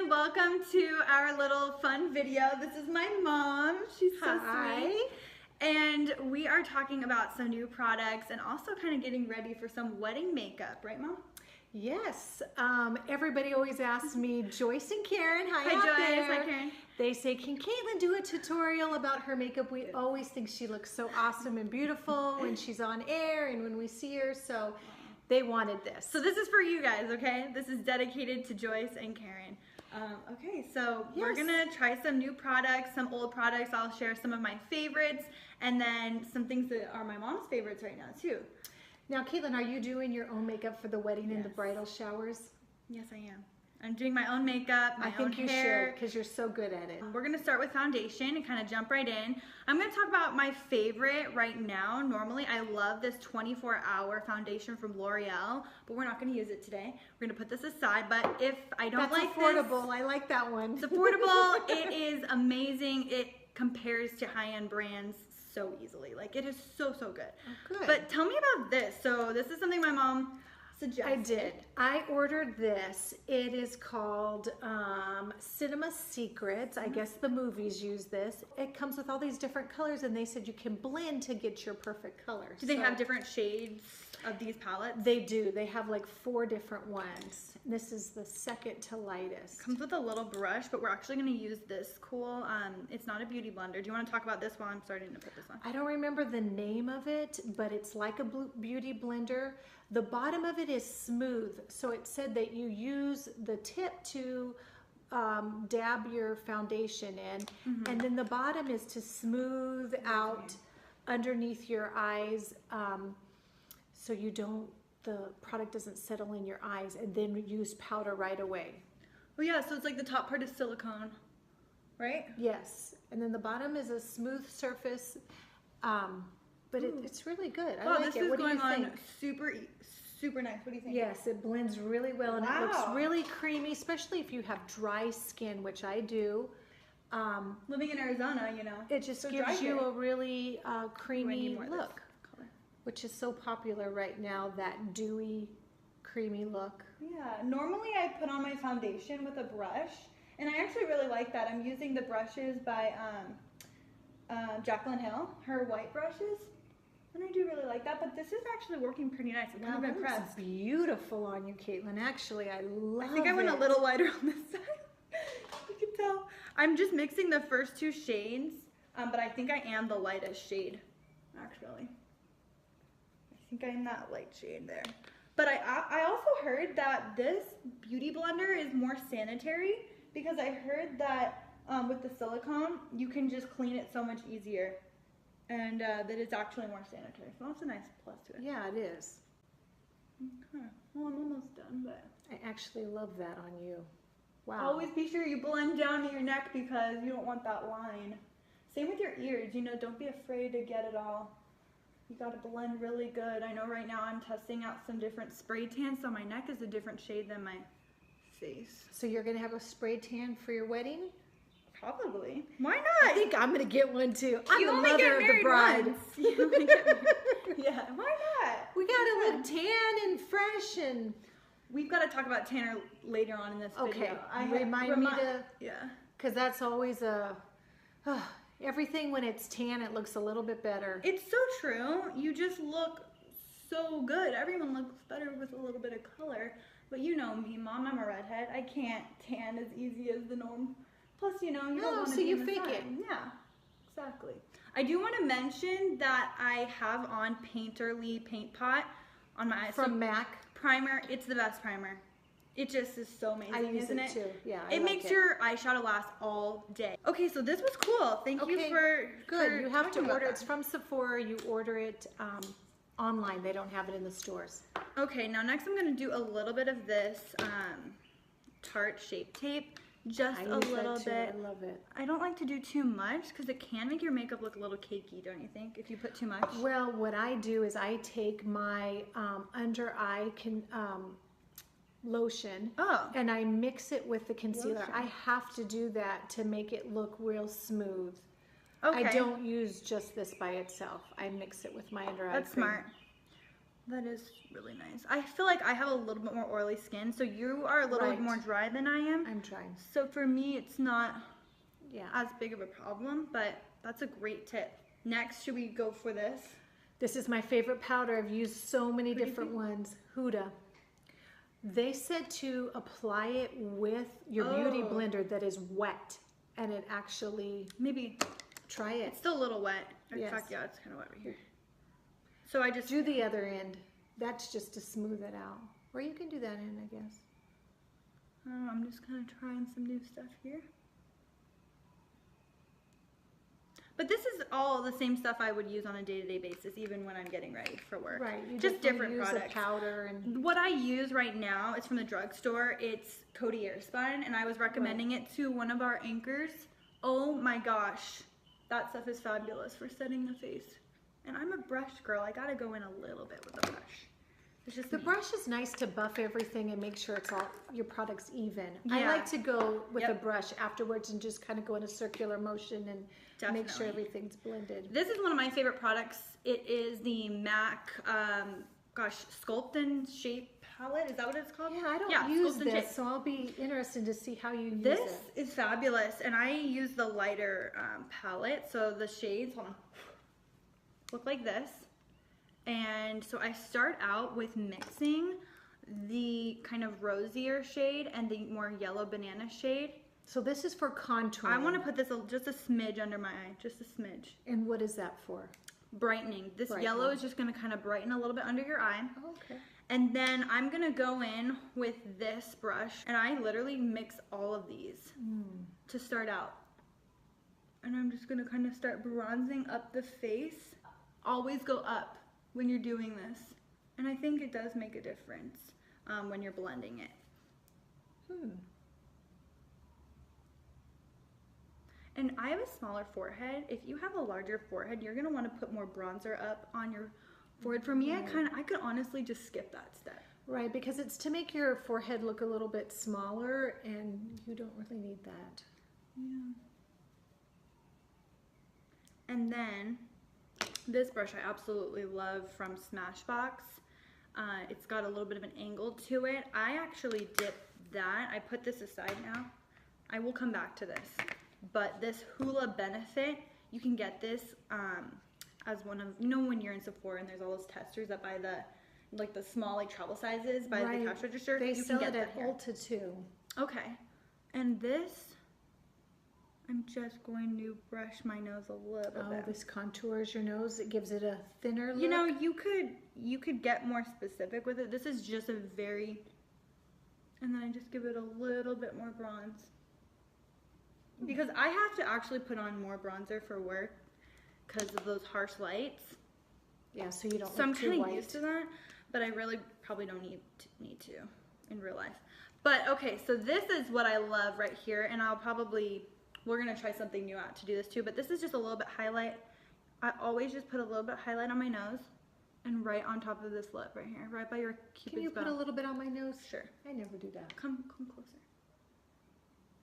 everyone, welcome to our little fun video. This is my mom. She's so sweet. And we are talking about some new products and also kind of getting ready for some wedding makeup, right Mom? Yes. Everybody always asks me, Joyce and Karen, hi Joyce, there. hi Karen. They say, can Caitlin do a tutorial about her makeup? We always think she looks so awesome and beautiful when she's on air and when we see her, so they wanted this. So this is for you guys, okay? This is dedicated to Joyce and Karen. Okay, so we're gonna try some new products, some old products. I'll share some of my favorites and then some things that are my mom's favorites right now too. Now, Caitlin, are you doing your own makeup for the wedding and the bridal showers? Yes, I am. I'm doing my own makeup, my own hair. I think you should, because you're so good at it. We're gonna start with foundation and kind of jump right in. I'm gonna talk about my favorite right now. Normally, I love this 24-hour foundation from L'Oreal, but we're not gonna use it today. We're gonna put this aside, but if I don't like this... That's affordable, I like that one. It's affordable, it is amazing. It compares to high-end brands so easily. Like, it is so good. Oh, good. But tell me about this. So this is something my mom suggested. I did. I ordered this. It is called Cinema Secrets. I guess the movies use this. It comes with all these different colors, and they said you can blend to get your perfect color. Do they have different shades of these palettes? They do. They have like 4 different ones. This is the second to lightest. Comes with a little brush, but we're actually going to use this cool, it's not a beauty blender. Do you want to talk about this while I'm starting to put this on? I don't remember the name of it, but it's like a beauty blender. The bottom of it is smooth, so it said that you use the tip to dab your foundation in, and then the bottom is to smooth out underneath your eyes, so you don't, the product doesn't settle in your eyes, and then use powder right away. Oh yeah, so it's like the top part is silicone, right? Yes, and then the bottom is a smooth surface, but it's really good. I like it. This is what going do you think? On super nice. What do you think? Yes, it blends really well, and it looks really creamy, especially if you have dry skin, which I do. Living in Arizona, you know. It just gives you a really creamy look, which is so popular right now, that dewy, creamy look. Yeah, normally I put on my foundation with a brush, and I actually really like that. I'm using the brushes by Jaclyn Hill, her white brushes. And I do really like that, but this is actually working pretty nice. I'm kind of impressed. Looks beautiful on you, Caitlin. Actually, I love it. I think I went a little lighter on this side. You can tell. I'm just mixing the first 2 shades, but I think I am the lightest shade, actually. I think I'm that light shade there. But I also heard that this beauty blender is more sanitary, because I heard that with the silicone, you can just clean it so much easier. And that it's actually more sanitary. So that's a nice plus to it. Yeah, it is. Okay. Well, I'm almost done, but... I actually love that on you. Wow. Always be sure you blend down to your neck, because you don't want that line. Same with your ears. You know, don't be afraid to get it all. You got to blend really good. I know right now I'm testing out some different spray tans, so my neck is a different shade than my face. So you're going to have a spray tan for your wedding? Probably. Why not? I think I'm gonna get one too. I'm you the only mother get of the bride. Once. You only get married. Yeah, why not? We gotta look tan and fresh, and we've got to talk about tanner later on in this video. Remind me to, yeah, because that's always a everything when it's tan, it looks a little bit better. It's so true. You just look so good. Everyone looks better with a little bit of color. But you know me, Mom. I'm a redhead. I can't tan as easy as the norm. Plus, you know, you don't want to be in the sun. Yeah, exactly. I do want to mention that I have on Painterly Paint Pot on my eyes. From MAC. Primer. It's the best primer. It just is so amazing, isn't it? Too. Yeah, it makes your eyeshadow last all day. Okay, so this was cool. Thank you for good. You have to order. It's from Sephora. You order it online. They don't have it in the stores. Okay, now next I'm going to do a little bit of this Tarte Shape Tape. Just a little bit. I love it. I don't like to do too much, because it can make your makeup look a little cakey, don't you think, if you put too much? Well, what I do is I take my under eye lotion and I mix it with the concealer. I have to do that to make it look real smooth. Okay. I don't use just this by itself. I mix it with my under eye cream. That's smart. That is really nice. I feel like I have a little bit more oily skin, so you are a little bit Right. more dry than I am. I'm trying. So for me, it's not Yeah. as big of a problem, but that's a great tip. Next, should we go for this? This is my favorite powder. I've used so many What do you different think? ones. Huda. They said to apply it with your beauty Oh. blender that is wet, and it actually, Maybe try it's it. still a little wet. In Yes. fact, yeah, it's kind of wet right here. So I just Do the other end. That's just to smooth it out. Or you can do that end, I guess. I'm just kind of trying some new stuff here. But this is all the same stuff I would use on a day-to-day basis, even when I'm getting ready for work. Right. You Just definitely different use products. a powder and What I use right now is from the drugstore. It's Coty Airspun, and I was recommending it to one of our anchors. Oh my gosh, that stuff is fabulous for setting the face. And I'm a brush girl. I gotta go in a little bit with the brush. It's just the me. brush is nice to buff everything and make sure it's all your product's even. I Yeah. like to go with Yep. a brush afterwards and just kind of go in a circular motion and make sure Definitely. everything's blended. This is one of my favorite products. It is the MAC, Sculpt and Shape palette. Is that what it's called? Yeah, I don't use Sculpt and Shape. this, so I'll be interested to see how you use This it. is fabulous, and I use the lighter palette, so the shades look like this. And so I start out with mixing the kind of rosier shade and the more yellow banana shade. So this is for contouring. I want to put this just a smidge under my eye, just a smidge. And what is that for? Brightening. This Brightening. yellow is just going to kind of brighten a little bit under your eye. Okay. And then I'm going to go in with this brush, and I literally mix all of these to start out. And I'm just going to kind of start bronzing up the face. Always go up when you're doing this. And I think it does make a difference when you're blending it. And I have a smaller forehead. If you have a larger forehead, you're going to want to put more bronzer up on your forehead. For me, I could honestly just skip that step. Right, because it's to make your forehead look a little bit smaller, and you don't really need that. Yeah. And then this brush I absolutely love from Smashbox. It's got a little bit of an angle to it. I actually dip that. I put this aside now. I will come back to this. But this Hula Benefit, you can get this as one of, you know, when you're in Sephora and there's all those testers that buy the, like the small like travel sizes by the cash register. They you sell can it get at that here. Ulta too. Okay. And this, I'm just going to brush my nose a little Oh, bit. this contours your nose. It gives it a thinner look. You know, you could get more specific with it. This is just a very, and then I just give it a little bit more bronze. Because I have to actually put on more bronzer for work because of those harsh lights. Yeah, so you don't So I'm look too kind of white. used to that, but I really probably don't need to in real life. But okay, so this is what I love right here, and we're gonna try something new out to do this too, but this is just a little bit highlight. I always just put a little bit highlight on my nose and right on top of this lip right here, right by your cupid's Can you put bow. a little bit on my nose? Sure. I never do that. Come closer.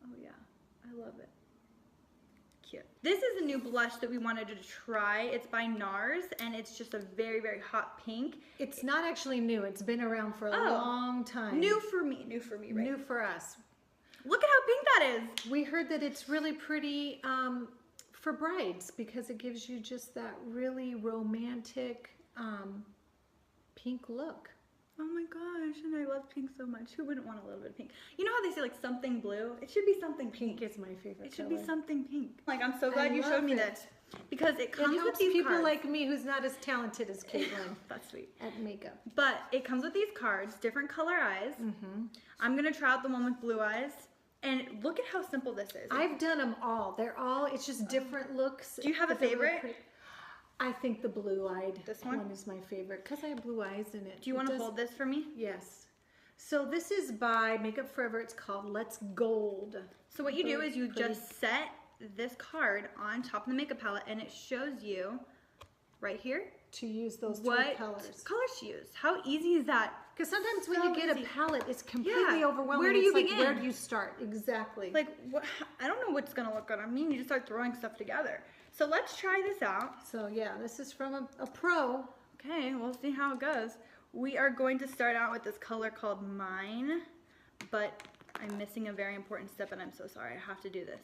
Oh yeah, I love it. Cute. This is a new blush that we wanted to try. It's by NARS, and it's just a very, very hot pink. It's not actually new. It's been around for a long time. New for me, right? New for us. Look at how pink that is. We heard that it's really pretty for brides because it gives you just that really romantic pink look. Oh my gosh, and I love pink so much. Who wouldn't want a little bit of pink? You know how they say like something blue? It should be something pink. Pink is my favorite It should color. be something pink. Like, I'm so glad you love showed me it. this because it It comes with helps these people cards. like me who's not as talented as Caitlin That's sweet. at makeup. But it comes with these cards, different color eyes. I'm gonna try out the one with blue eyes, and look at how simple this is. I've done them all. They're all, it's just different looks. Do you have a but they're really favorite? pretty. I think the blue-eyed This one? is my favorite because I have blue eyes in it. Do you want to hold this for me? Yes. So this is by Makeup Forever. It's called Let's Gold. So what you do Really is you pretty. just set this card on top of the makeup palette, and it shows you right here To use those two what colors. colors to use. How easy is that? Because sometimes when So you get easy. a palette, it's completely Yeah. overwhelming. Where do you It's like, begin? where do you start? Exactly. Like, what, I don't know what's gonna look good on me. You just start throwing stuff together. So let's try this out. So yeah, this is from a pro. Okay, we'll see how it goes. we are going to start out with this color called Mine, but I'm missing a very important step, and I'm so sorry. I have to do this.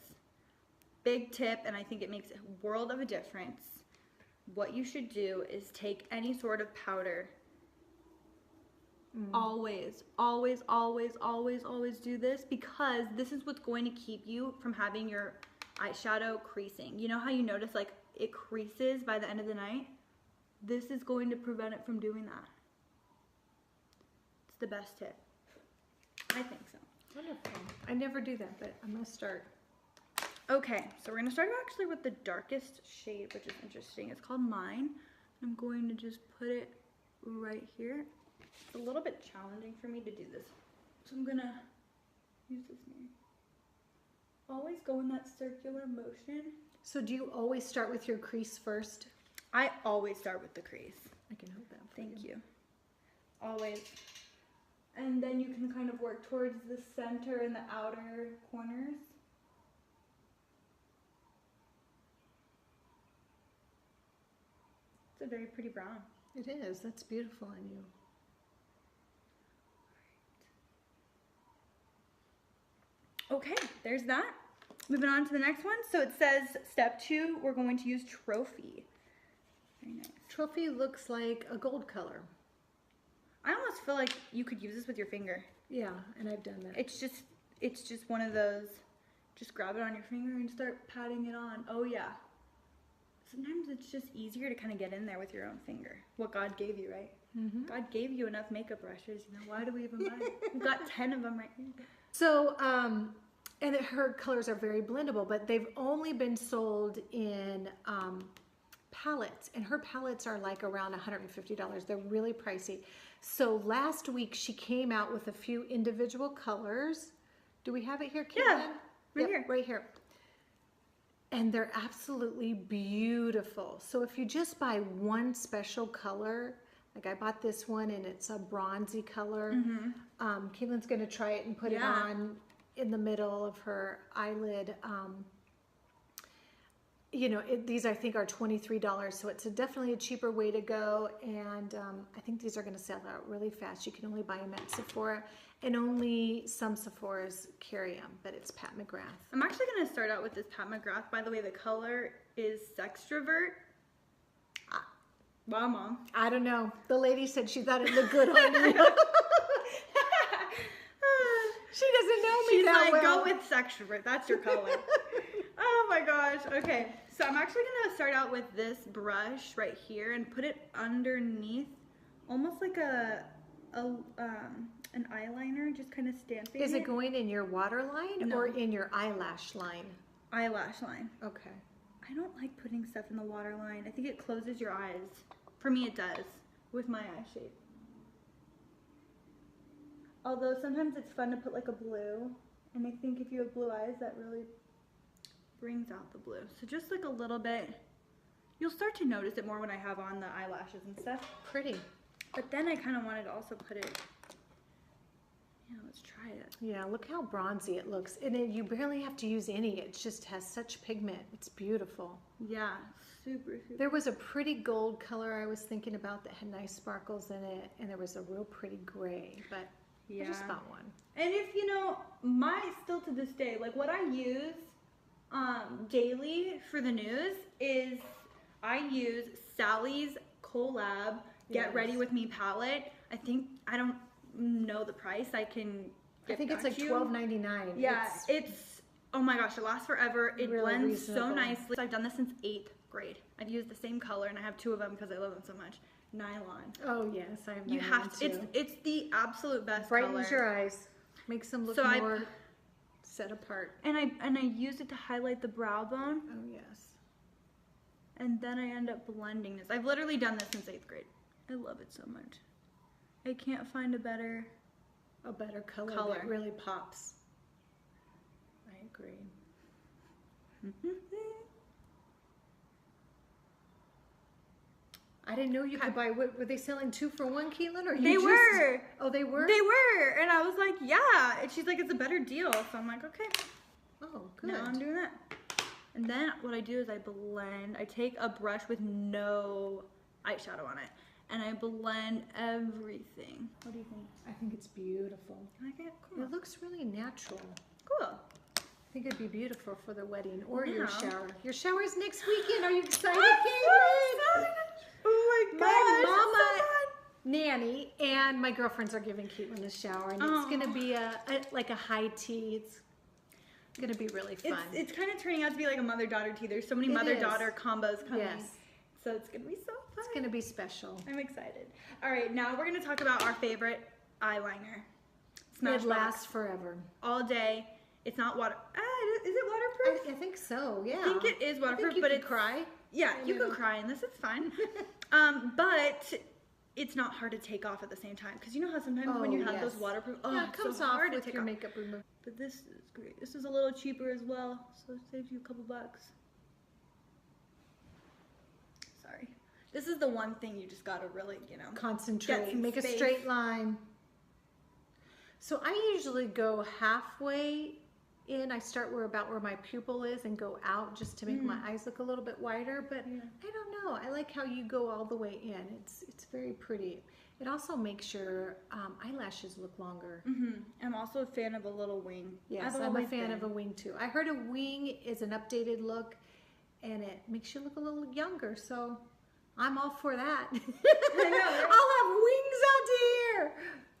Big tip, and I think it makes a world of a difference. What you should do is take any sort of powder. Always, always, always, always, always do this, because this is what's going to keep you from having your eyeshadow creasing. You know how you notice like it creases by the end of the night? This is going to prevent it from doing that. It's the best tip. I think so. Wonderful. I never do that, but I'm gonna start. Okay, so we're gonna start actually with the darkest shade, which is interesting. It's called Mine. I'm going to just put it right here. It's a little bit challenging for me to do this, so I'm gonna use this mirror. Always go in that circular motion. So do you always start with your crease first? I always start with the crease. I can hold that for Thank you. Always. And then you can kind of work towards the center and the outer corners. It's a very pretty brown. It is. That's beautiful on you. Okay, there's that. Moving on to the next one. So it says step 2, we're going to use Trophy. Very nice. Trophy looks like a gold color. I almost feel like you could use this with your finger. Yeah, and I've done that. It's just one of those, just grab it on your finger and start patting it on. Oh yeah. Sometimes it's just easier to kind of get in there with your own finger. What God gave you, right? Mm-hmm. God gave you enough makeup brushes. You know, why do we even buy it? We've got 10 of them right here. So, and her colors are very blendable, but they've only been sold in palettes, and her palettes are like around $150. They're really pricey. So last week she came out with a few individual colors. Do we have it here, Caitlin? Yeah, right here. Right here. And they're absolutely beautiful. So if you just buy one special color, like I bought this one and it's a bronzy color. Mm-hmm. Caitlin's going to try it and put it on in the middle of her eyelid. You know, these I think are $23, so it's definitely a cheaper way to go. And I think these are going to sell out really fast. You can only buy them at Sephora, and only some Sephoras carry them, but it's Pat McGrath. I'm actually going to start out with this Pat McGrath. By the way, the color is Sextrovert. Wow, Mom. I don't know. The lady said she thought it looked good on you. She doesn't know me She's that like, well. go with Sextrovert. That's your color. Oh my gosh. Okay. So I'm actually going to start out with this brush right here and put it underneath, almost like an eyeliner, just kind of stamping Is it going in your waterline or in your eyelash line? Eyelash line. Okay. I don't like putting stuff in the waterline. I think it closes your eyes. For me, it does with my eye shape. Although sometimes it's fun to put like a blue, and I think if you have blue eyes, that really brings out the blue. So just like a little bit. You'll start to notice it more when I have on the eyelashes and stuff. Pretty. But then I kind of wanted to also put it, yeah, let's try it. Yeah, look how bronzy it looks. And you barely have to use any. It just has such pigment. It's beautiful. Yeah, super, super. There was a pretty gold color I was thinking about that had nice sparkles in it, and there was a real pretty gray, but I just bought one. And if you know, still to this day, like what I use daily for the news is I use Sally's Collab Get Ready With Me palette. I don't know the price. I think it's like $12.99. Yeah, it's oh my gosh, it lasts forever. It really blends so reasonable. nicely. I've done this since 8th grade. I've used the same color, and I have 2 of them because I love them so much. Nylon. Oh yes, I have. You nylon have to. too. It's the absolute best Brightens color. your eyes, makes them look So more set apart. And I use it to highlight the brow bone, Oh yes. and then I end up blending this. I've literally done this since 8th grade. I love it so much. I can't find a better color that really pops. I agree. I didn't know you could buy. Were they selling 2 for 1, Caitlin? Or They were. Oh, they were. They were, and I was like, yeah. And she's like, it's a better deal. So I'm like, okay. Oh, good. Now I'm doing that. And then what I do is I blend. I take a brush with no eyeshadow on it, and I blend everything. What do you think? I think it's beautiful. I like it? Cool. It looks really natural. Cool. I think it'd be beautiful for the wedding or Yeah. your shower. Your shower is next weekend. Are you excited, I'm so Caitlin? excited. Oh my gosh. My it's mama, so fun. Nanny, and my girlfriends are giving Caitlin a shower, and it's going to be like a high tea. It's going to be really fun. It's kind of turning out to be like a mother-daughter tea. There's so many It mother-daughter combos coming. Yes. So it's going to be so fun. It's going to be special. I'm excited. All right, now we're going to talk about our favorite eyeliner. It lasts forever. All day. It's not water. Is it waterproof? I think so, yeah. I think it is waterproof, but it's cry. Yeah, you can cry in this. It's fine. But it's not hard to take off at the same time because you know how sometimes when you have those waterproof, it comes so off hard with to take your off. makeup remover. But this is great. This is a little cheaper as well, so it saves you a couple bucks. Sorry. This is the one thing you just gotta really, Concentrate. some Make a space. straight line. So I usually go halfway in. I start about where my pupil is and go out just to make my eyes look a little bit wider. But I don't know. I like how you go all the way in. It's very pretty. It also makes your eyelashes look longer. I'm also a fan of a little wing. Yes, I'm a fan of a wing too. I heard a wing is an updated look and it makes you look a little younger. So I'm all for that. I know, right? I'll have wings out here.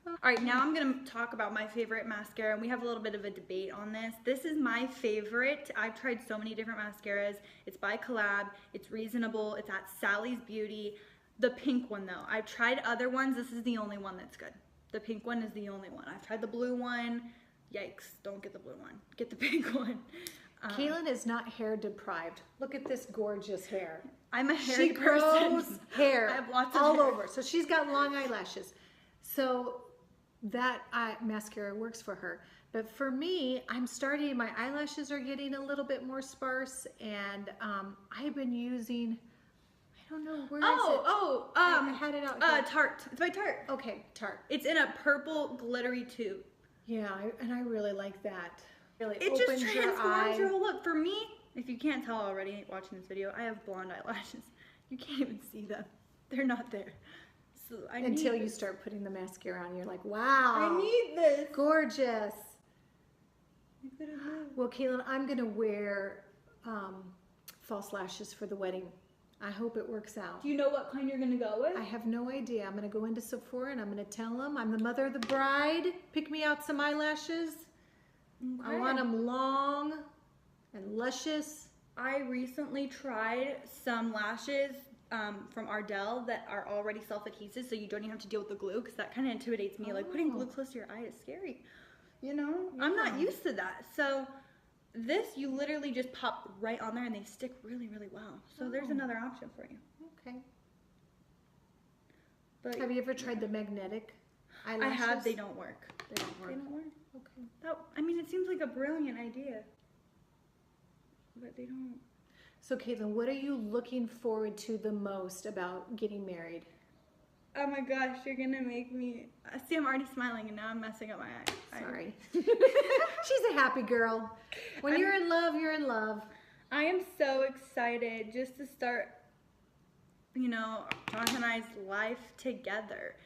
All right, now I'm going to talk about my favorite mascara, and we have a little bit of a debate on this. This is my favorite. I've tried so many different mascaras. It's by Collab. It's reasonable. It's at Sally's Beauty. The pink one, though. I've tried other ones. This is the only one that's good. The pink one is the only one. I've tried the blue one. Yikes, don't get the blue one. Get the pink one. Caitlin is not hair deprived. Look at this gorgeous hair. I'm a hairy She person. grows hair I have lots of all hair. over. So she's got long eyelashes. So that mascara works for her. But for me, my eyelashes are getting a little bit more sparse, and I've been using, I don't know, where is it? I had it out here. Tarte. It's by Tarte. Okay, Tarte. It's in a purple glittery tube. Yeah, and I really like that. Really It opens just your transforms eye. your whole look. For me, if you can't tell already watching this video, I have blonde eyelashes. You can't even see them. They're not there. So Until you start putting the mascara on, you're like, wow. I need this. Gorgeous. Well, Caitlin, I'm going to wear false lashes for the wedding. I hope it works out. Do you know what kind you're going to go with? I have no idea. I'm going to go into Sephora and I'm going to tell them I'm the mother of the bride. Pick me out some eyelashes. Okay. I want them long and luscious. I recently tried some lashes from Ardell that are already self-adhesive, so you don't even have to deal with the glue, because that kind of intimidates me. Like, putting glue close to your eye is scary. You know? Yeah. I'm not used to that. So this, you literally just pop right on there and they stick really, really well. So there's another option for you. Okay. But Have you ever tried the magnetic eyelashes? I have. They don't work. They don't work. They don't work. Okay. I mean, it seems like a brilliant idea, but they don't. So, Caitlin, what are you looking forward to the most about getting married? Oh my gosh, you're gonna make me. See, I'm already smiling and now I'm messing up my eye. Sorry. She's a happy girl. When you're in love, you're in love. I am so excited just to start, Josh and I's life together.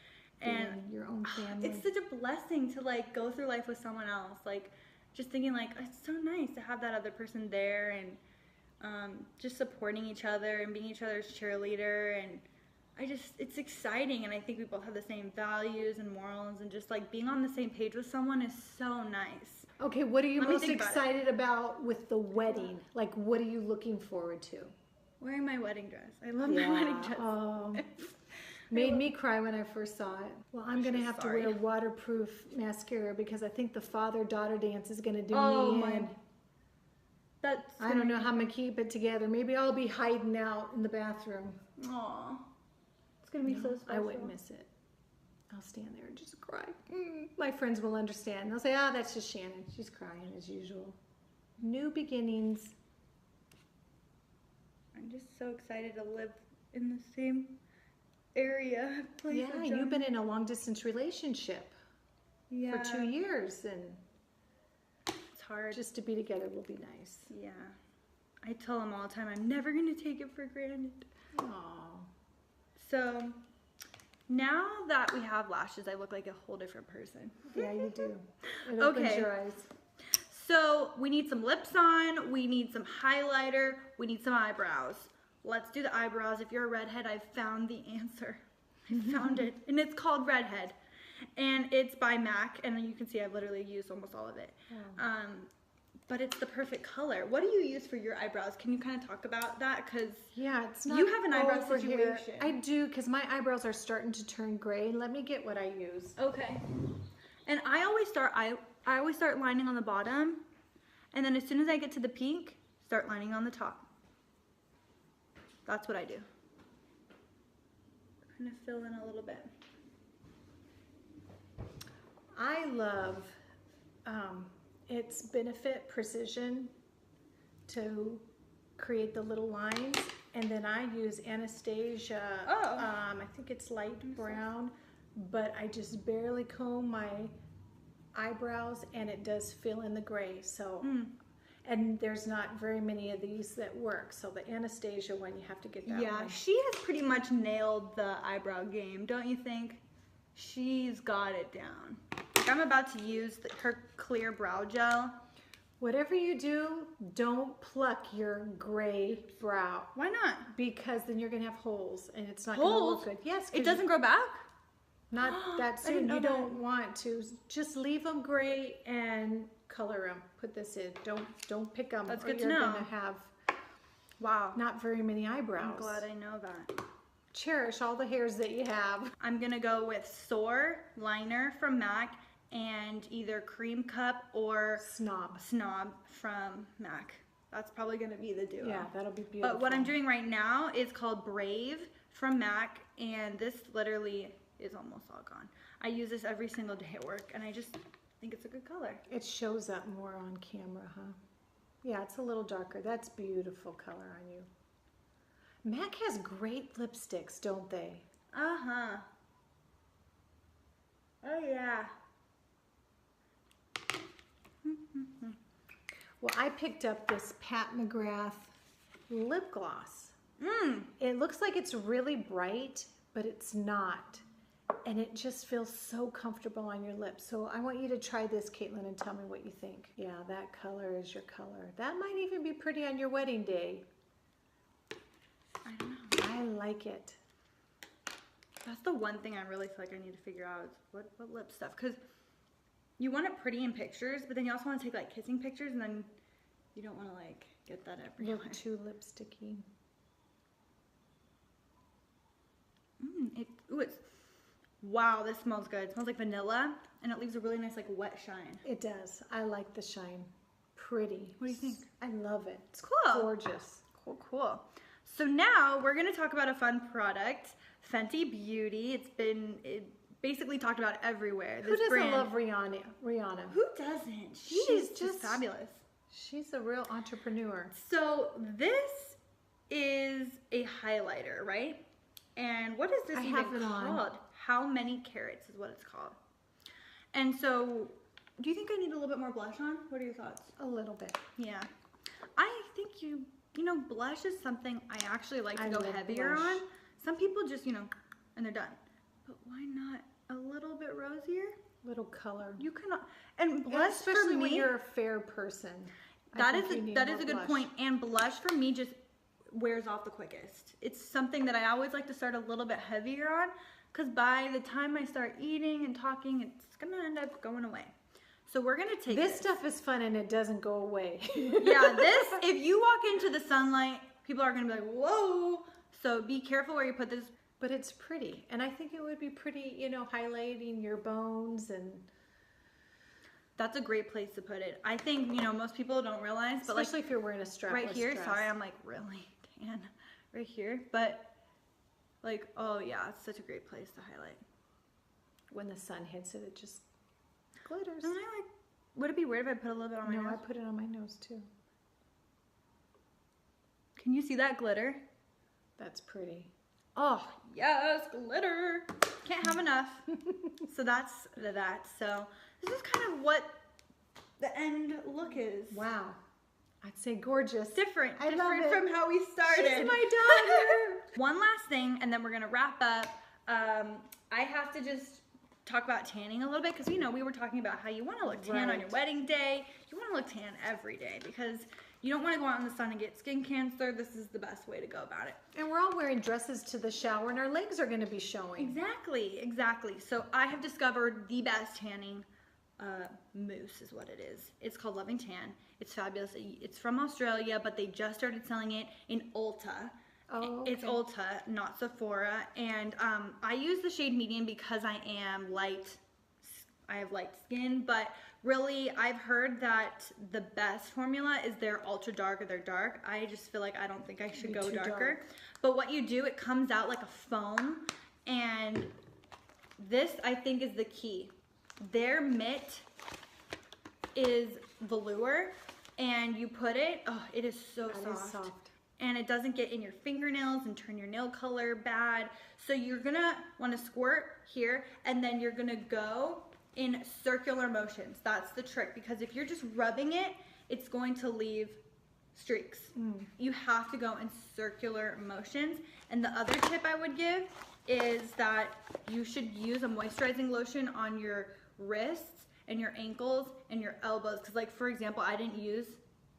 And your own family. It's such a blessing to like go through life with someone else. Like, just thinking like, it's so nice to have that other person there and just supporting each other and being each other's cheerleader. And it's exciting. And I think we both have the same values and morals, and just like being on the same page with someone is so nice. Okay, what are you most excited about with the wedding? Like, what are you looking forward to? Wearing my wedding dress. I love my wedding dress. Oh. Made me cry when I first saw it. Well, I'm going to have to wear waterproof mascara because I think the father-daughter dance is going to do me in. I don't know how I'm going to keep it together. Maybe I'll be hiding out in the bathroom. Aw. It's going to be so special. I wouldn't miss it. I'll stand there and just cry. My friends will understand. They'll say, that's just Shannon. She's crying as usual. New beginnings. I'm just so excited to live in the same area. Yeah, you've been in a long-distance relationship for 2 years, and it's hard. Just to be together will be nice. Yeah. I tell him all the time, I'm never going to take it for granted. Aww. So, Now that we have lashes, I look like a whole different person. Yeah, you do. It opens Okay. your eyes. So we need some lips on, we need some highlighter, we need some eyebrows. Let's do the eyebrows. If you're a redhead, I found the answer. I found it. And it's called Redhead. And it's by MAC. And you can see I've literally used almost all of it. Oh. But it's the perfect color. What do you use for your eyebrows? Can you kind of talk about that? Because yeah, it's not. you have an eyebrow over here. situation. I do, because my eyebrows are starting to turn gray. Let me get what I use. Okay. And I always start lining on the bottom, and then as soon as I get to the pink, start lining on the top. That's what I do. Kind of fill in a little bit. I love its Benefit Precision to create the little lines, and then I use Anastasia. I think it's light brown, but I just barely comb my eyebrows, and it does fill in the gray. So, and there's not very many of these that work. So the Anastasia one, you have to get that one. Yeah, she has pretty much nailed the eyebrow game, don't you think? She's got it down. Like, I'm about to use her clear brow gel. Whatever you do, don't pluck your gray brow. Why not? Because then you're gonna have holes, and it's not gonna Holes? look good. Yes, It doesn't grow back? not that I didn't soon. know You that. don't want to. Just leave them gray and color them. Put this in. Don't pick them. That's or good to you're know. gonna have Wow. not very many eyebrows. I'm glad I know that. Cherish all the hairs that you have. I'm gonna go with Soar liner from MAC and either Cream Cup or Snob. Snob from MAC. That's probably gonna be the duo. Yeah, that'll be beautiful. But what I'm doing right now is called Brave from MAC, and this literally is almost all gone. I use this every single day at work, and I just think it's a good color. It shows up more on camera, huh? Yeah, it's a little darker. That's beautiful color on you. MAC has great lipsticks, don't they? Uh-huh. Oh, yeah. Well, I picked up this Pat McGrath lip gloss. It looks like it's really bright, but it's not. And it just feels so comfortable on your lips. So I want you to try this, Caitlin, and tell me what you think. Yeah, that color is your color. That might even be pretty on your wedding day. I don't know. I like it. That's the one thing I really feel like I need to figure out is what lip stuff. Because you want it pretty in pictures, but then you also want to take like kissing pictures, and then you don't want to like get that everywhere. Look too lipsticky. Wow, this smells good. It smells like vanilla, and it leaves a really nice like wet shine. It does. I like the shine. Pretty. What do you think? I love it. It's cool. Gorgeous. Cool. So now we're gonna talk about a fun product, Fenty Beauty. It basically talked about everywhere. Who doesn't love Rihanna? Who doesn't? She's She's just fabulous. She's a real entrepreneur. So this is a highlighter, right? And what is this I even have it on. called? How Many Carats is what it's called. And so, do you think I need a little bit more blush on? What are your thoughts? A little bit. Yeah. I think you know, blush is something I actually like to go love heavier blush. on. Some people just, and they're done. But why not a little bit rosier? Little color. You cannot, and blush Especially for me, when you're a fair person. that is a good point. And blush for me just wears off the quickest. It's something that I always like to start a little bit heavier on, because by the time I start eating and talking, it's gonna end up going away. So we're gonna take This stuff is fun and it doesn't go away. Yeah, if you walk into the sunlight, people are gonna be like, whoa. So be careful where you put this. But it's pretty. And I think it would be pretty, highlighting your bones and That's a great place to put it. I think, most people don't realize, but especially if you're wearing a strapless right here, dress. sorry, I'm like really tan right here. But like, oh yeah, it's such a great place to highlight. When the sun hits it, it just glitters. And would it be weird if I put a little bit on my No, nose? I put it on my nose too. Can you see that glitter? That's pretty. Oh, yes, glitter. Can't have enough. So that's that. So this is kind of what the end look is. Wow. I'd say gorgeous. Different I love it. from how we started. She's my daughter. One last thing, and then we're gonna wrap up. I have to just talk about tanning a little bit because, you know, we were talking about how you want to look tan on your wedding day. You want to look tan every day because you don't want to go out in the sun and get skin cancer. This is the best way to go about it. And we're all wearing dresses to the shower and our legs are going to be showing. Exactly, exactly. So I have discovered the best tanning mousse is what it is. It's called Loving Tan. It's fabulous. It's from Australia, but they just started selling it in Ulta. Oh, okay. It's Ulta, not Sephora. And I use the shade medium because I am light. I have light skin, but really I've heard that the best formula is their ultra dark or their dark. I just feel like I don't think I should go darker. Dark. But what you do, it comes out like a foam, and this I think is the key. Their mitt is velour, and you put it, oh, it is so soft. And it doesn't get in your fingernails and turn your nail color bad. So you're gonna wanna squirt here, and then you're gonna go in circular motions. That's the trick, because if you're just rubbing it, it's going to leave streaks. You have to go in circular motions. And the other tip I would give is that you should use a moisturizing lotion on your wrists and your ankles and your elbows. Because, like, for example, I didn't use,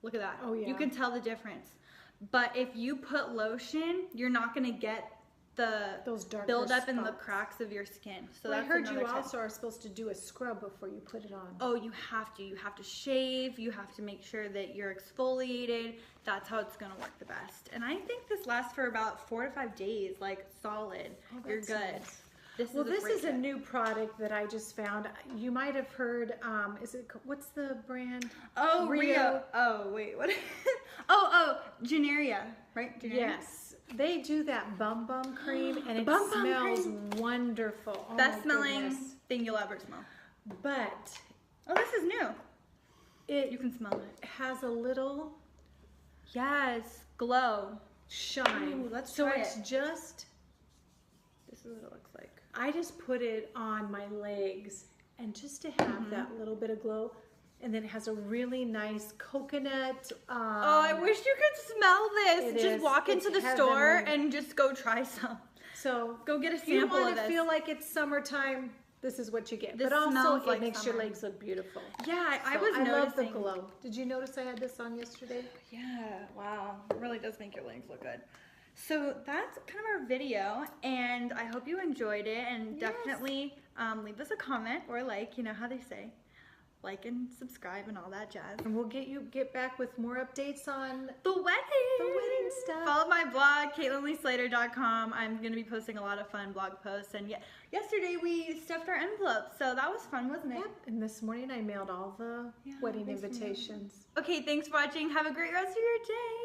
look at that. Oh, yeah. You can tell the difference. But if you put lotion, you're not going to get those darker build up in the spots. cracks of your skin. So Well, that's I heard another you tip. also are supposed to do a scrub before you put it on. Oh, you have to. You have to shave. You have to make sure that you're exfoliated. That's how it's going to work the best. And I think this lasts for about 4 to 5 days, like solid. Oh, You're that's good. nice. This is a new product that I just found. You might have heard, what's the brand? Oh, Rio. Oh, wait, what? Generia, right? Generia? Yes. They do that Bum Bum cream, and it Bum Bum smells cream. wonderful. Oh, Best my smelling goodness. thing you'll ever smell. But Oh, this is new. You it can smell it. has a little Yes, glow. shine. Ooh, let's so try it's it. just, This is what it looks like. I just put it on my legs, and just to have that little bit of glow, and then it has a really nice coconut. Oh, I wish you could smell this. It Just is. walk into It's the store heavenly. and just go try some. So Go get a if you sample want of to this. feel like it's summertime, this is what you get. This but also, smells it like makes your summer. legs look beautiful. Yeah, I So was I love the noticing. glow. Did you notice I had this on yesterday? Yeah, wow. It really does make your legs look good. So that's kind of our video, and I hope you enjoyed it, and Yes. definitely leave us a comment or like, you know how they say. Like and subscribe and all that jazz. And we'll get back with more updates on The wedding! the wedding stuff. Follow my blog, CaitlinLeeSlater.com. I'm going to be posting a lot of fun blog posts, and yesterday we stuffed our envelopes, so that was fun, wasn't it? Yep. And this morning I mailed all the Yeah, wedding thanks for mailing. invitations. Okay, thanks for watching. Have a great rest of your day.